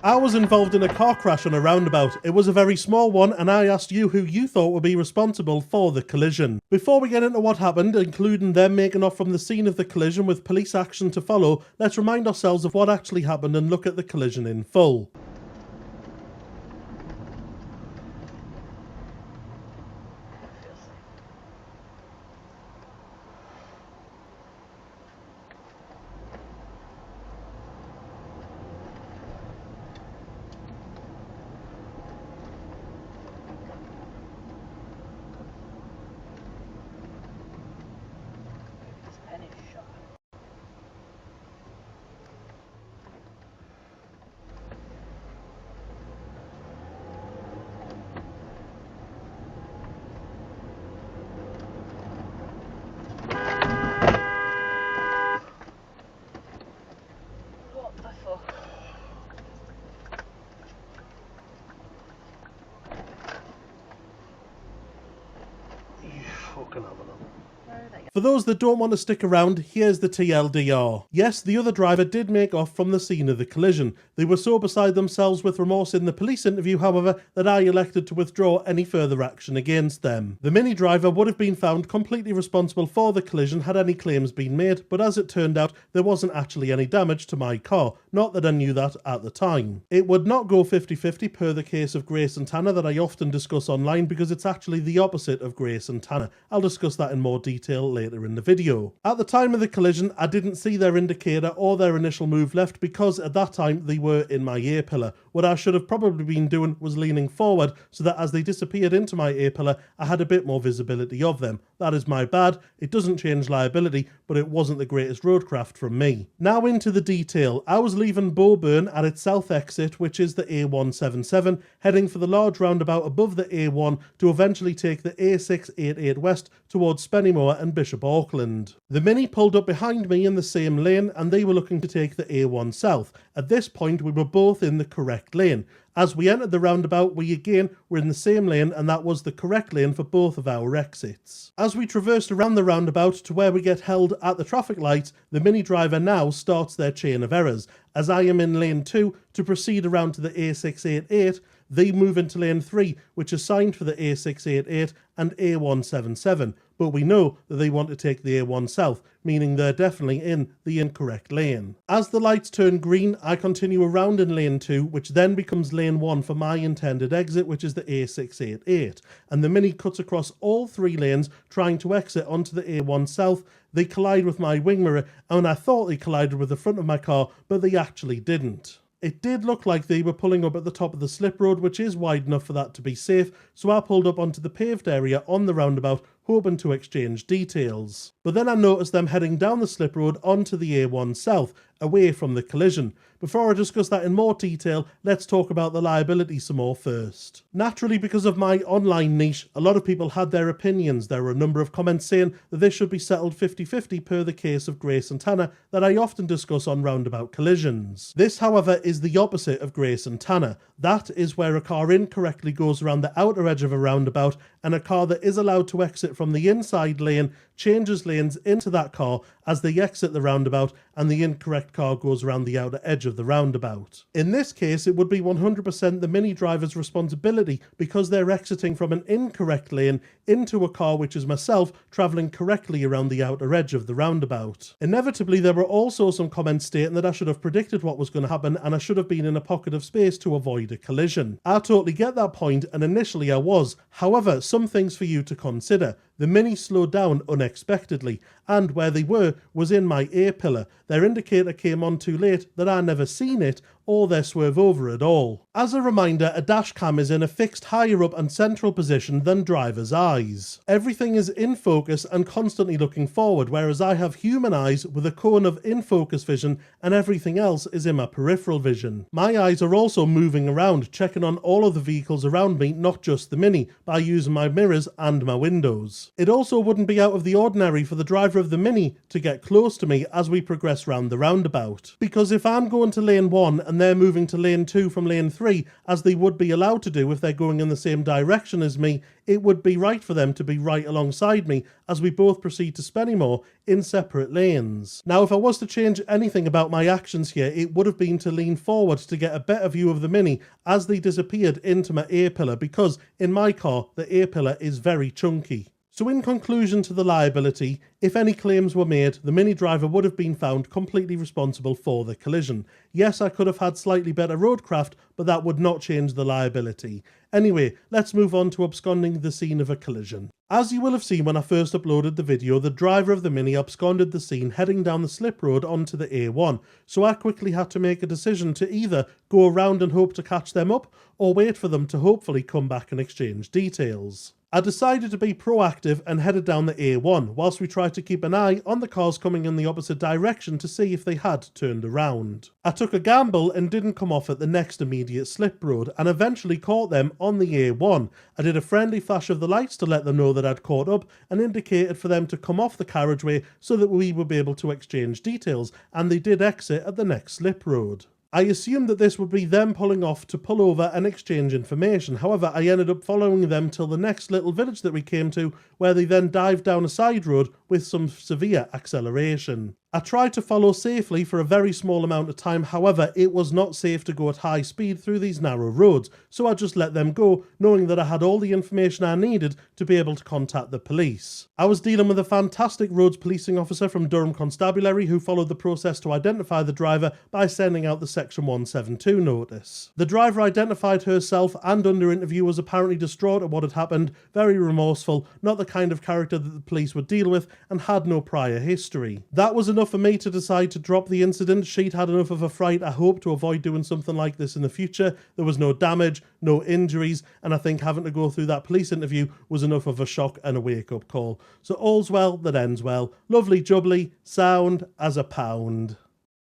I was involved in a car crash on a roundabout. It was a very small one, and I asked you who you thought would be responsible for the collision. Before we get into what happened, including them making off from the scene of the collision with police action to follow, let's remind ourselves of what actually happened and look at the collision in full. For those that don't want to stick around, here's the TLDR. Yes, the other driver did make off from the scene of the collision. They were so beside themselves with remorse in the police interview, however, that I elected to withdraw any further action against them. The Mini driver would have been found completely responsible for the collision had any claims been made, but as it turned out, there wasn't actually any damage to my car. Not that I knew that at the time. It would not go 50-50 per the case of Grace and Tanner that I often discuss online, because it's actually the opposite of Grace and Tanner. I'll discuss that in more detail later in the video. At the time of the collision, I didn't see their indicator or their initial move left because at that time they were in my A-pillar. What I should have probably been doing was leaning forward so that as they disappeared into my A-pillar, I had a bit more visibility of them. That is my bad. It doesn't change liability, but it wasn't the greatest roadcraft from me. Now into the detail. I was leaving Bowburn at its south exit, which is the A177, heading for the large roundabout above the A1 to eventually take the A688 west towards Spennymoor and Bishop Auckland. The Mini pulled up behind me in the same lane and they were looking to take the A1 south. At this point we were both in the correct lane. As we entered the roundabout, we again were in the same lane, and that was the correct lane for both of our exits. As we traversed around the roundabout to where we get held at the traffic lights, the Mini driver now starts their chain of errors. As I am in lane 2 to proceed around to the A688, they move into lane 3, which is signed for the A688 and A177, but we know that they want to take the A1 south, meaning they're definitely in the incorrect lane. As the lights turn green, I continue around in lane 2, which then becomes lane 1 for my intended exit, which is the A688, and the Mini cuts across all 3 lanes trying to exit onto the A1 south. They collide with my wing mirror, and I thought they collided with the front of my car, but they actually didn't. It did look like they were pulling up at the top of the slip road, which is wide enough for that to be safe, so I pulled up onto the paved area on the roundabout, hoping to exchange details. But then I noticed them heading down the slip road onto the A1 south, away from the collision. Before I discuss that in more detail, let's talk about the liability some more first. Naturally, because of my online niche, a lot of people had their opinions. There were a number of comments saying that this should be settled 50-50 per the case of Grace and Tanner that I often discuss on roundabout collisions. This, however, is the opposite of Grace and Tanner. That is where a car incorrectly goes around the outer edge of a roundabout, and a car that is allowed to exit from the inside lane changes lanes into that car as they exit the roundabout, and the incorrect car goes around the outer edge of the roundabout. In this case, it would be 100% the Mini driver's responsibility because they're exiting from an incorrect lane into a car which is myself travelling correctly around the outer edge of the roundabout. Inevitably, there were also some comments stating that I should have predicted what was going to happen and I should have been in a pocket of space to avoid a collision. I totally get that point, and initially I was. However, some things for you to consider. The Mini slowed down unexpectedly, and where they were was in my A-pillar. Their indicator came on too late that I never seen it, or their swerve over at all. As a reminder, a dash cam is in a fixed higher up and central position than driver's eyes. Everything is in focus and constantly looking forward, whereas I have human eyes with a cone of in focus vision and everything else is in my peripheral vision. My eyes are also moving around, checking on all of the vehicles around me, not just the Mini, by using my mirrors and my windows. It also wouldn't be out of the ordinary for the driver of the Mini to get close to me as we progress round the roundabout, because if I'm going to lane 1 and and they're moving to lane 2 from lane 3, as they would be allowed to do if they're going in the same direction as me, it would be right for them to be right alongside me as we both proceed to Spennymoor in separate lanes. Now, if I was to change anything about my actions here, it would have been to lean forward to get a better view of the Mini as they disappeared into my A-pillar, because in my car, the A-pillar is very chunky. So in conclusion to the liability, if any claims were made, the Mini driver would have been found completely responsible for the collision. Yes, I could have had slightly better roadcraft, but that would not change the liability. Anyway, let's move on to absconding the scene of a collision. As you will have seen when I first uploaded the video, the driver of the Mini absconded the scene heading down the slip road onto the A1, so I quickly had to make a decision to either go around and hope to catch them up, or wait for them to hopefully come back and exchange details. I decided to be proactive and headed down the A1, whilst we tried to keep an eye on the cars coming in the opposite direction to see if they had turned around. I took a gamble and didn't come off at the next immediate slip road, and eventually caught them on the A1. I did a friendly flash of the lights to let them know that I'd caught up, and indicated for them to come off the carriageway so that we would be able to exchange details, and they did exit at the next slip road. I assumed that this would be them pulling off to pull over and exchange information. However, I ended up following them till the next little village that we came to, where they then dived down a side road with some severe acceleration. I tried to follow safely for a very small amount of time, however, it was not safe to go at high speed through these narrow roads, so I just let them go, knowing that I had all the information I needed to be able to contact the police. I was dealing with a fantastic roads policing officer from Durham Constabulary who followed the process to identify the driver by sending out the Section 172 notice. The driver identified herself and under interview was apparently distraught at what had happened, very remorseful, not the kind of character that the police would deal with, and had no prior history. That was enough for me to decide to drop the incident. She'd had enough of a fright. I hope to avoid doing something like this in the future. There was no damage, no injuries, and I think having to go through that police interview was enough of a shock and a wake-up call. So all's well that ends well. Lovely jubbly, sound as a pound.